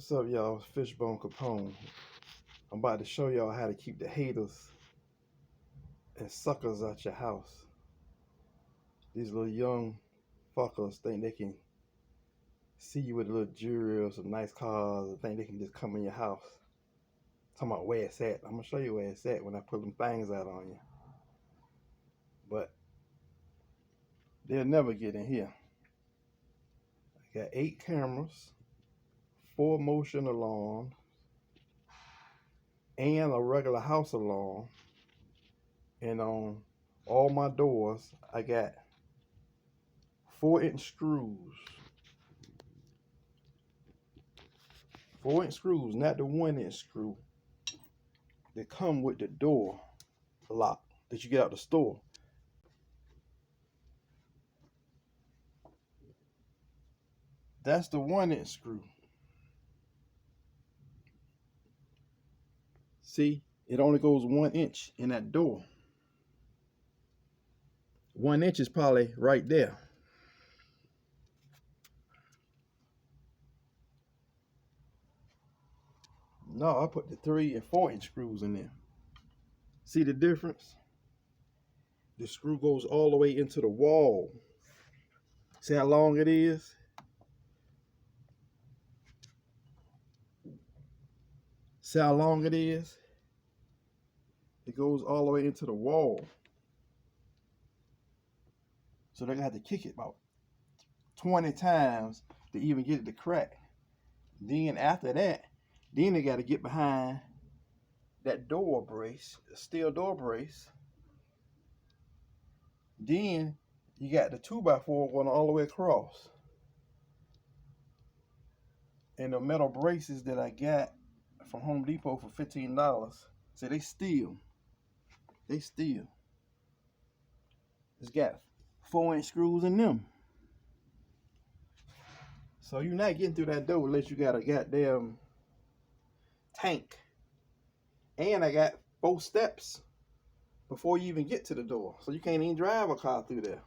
What's up, y'all? Fishbone Capone. I'm about to show y'all how to keep the haters and suckers out your house. These little young fuckers think they can see you with a little jewelry or some nice cars and think they can just come in your house. Talking about where it's at. I'm gonna show you where it's at when I put them things out on you. But they'll never get in here. I got 8 cameras, 4 motion alarms, and a regular house alarm. And on all my doors, I got 4-inch screws. 4-inch screws, not the 1-inch screw that come with the door lock that you get out the store. That's the 1-inch screw. See, it only goes 1 inch in that door. 1 inch is probably right there. No, I put the 3 and 4-inch screws in there. See the difference? The screw goes all the way into the wall. See how long it is? See how long it is? It goes all the way into the wall. So they're gonna have to kick it about 20 times to even get it to crack. Then after that, then they gotta get behind that door brace, the steel door brace. Then you got the 2x4 going all the way across. And the metal braces that I got from Home Depot for $15. So they steel. They steel. It's got 4-inch screws in them. So you're not getting through that door unless you got a goddamn tank. And I got 4 steps before you even get to the door. So you can't even drive a car through there.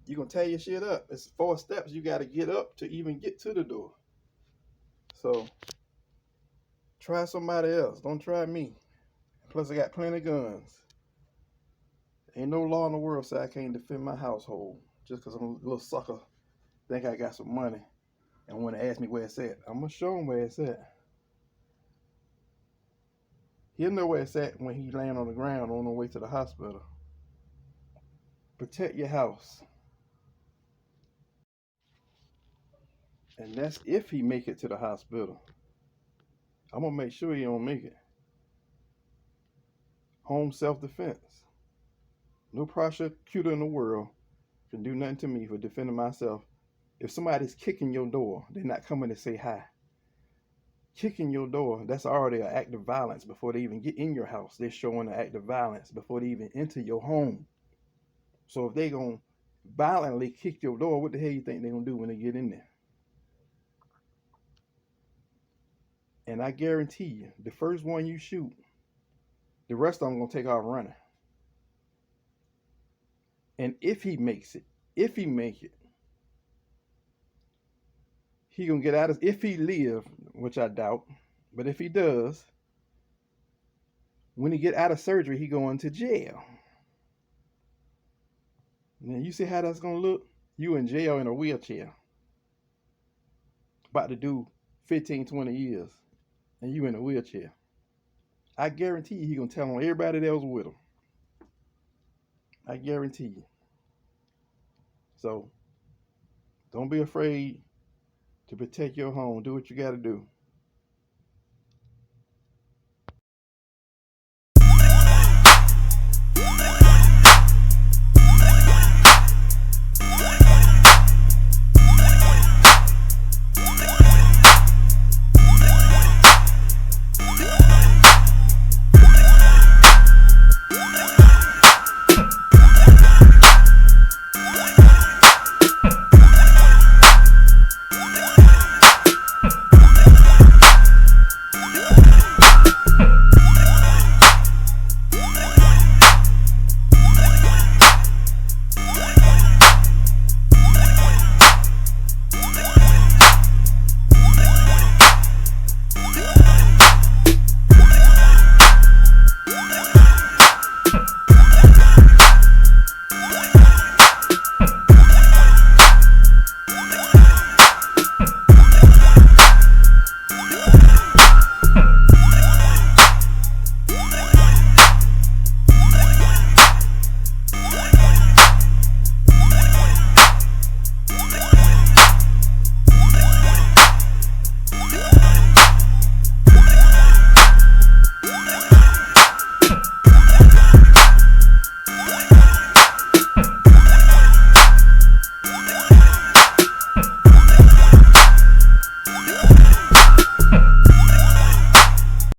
You're gonna tear your shit up. It's 4 steps you gotta get up to even get to the door. So try somebody else. Don't try me. Plus I got plenty of guns. Ain't no law in the world say I can't defend my household just because I'm a little sucker. Think I got some money and want to ask me where it's at. I'm gonna show him where it's at. He'll know where it's at when he laying on the ground on the way to the hospital. Protect your house. And that's if he make it to the hospital. I'm gonna make sure he don't make it. Home self-defense. No prosecutor in the world can do nothing to me for defending myself. If somebody's kicking your door, they're not coming to say hi. Kicking your door, that's already an act of violence before they even get in your house. They're showing an act of violence before they even enter your home. So if they gonna violently kick your door, what the hell you think they're gonna do when they get in there? And I guarantee you, the first one you shoot, the rest of them gonna take off running. And if he makes it, if he make it, he gonna get out of, if he live, which I doubt, but if he does, when he get out of surgery, he going to jail. Now you see how that's gonna look? You in jail in a wheelchair. About to do 15, 20 years, and you in a wheelchair. I guarantee you he gonna tell on everybody that was with him. I guarantee you. So don't be afraid to protect your home. Do what you gotta do.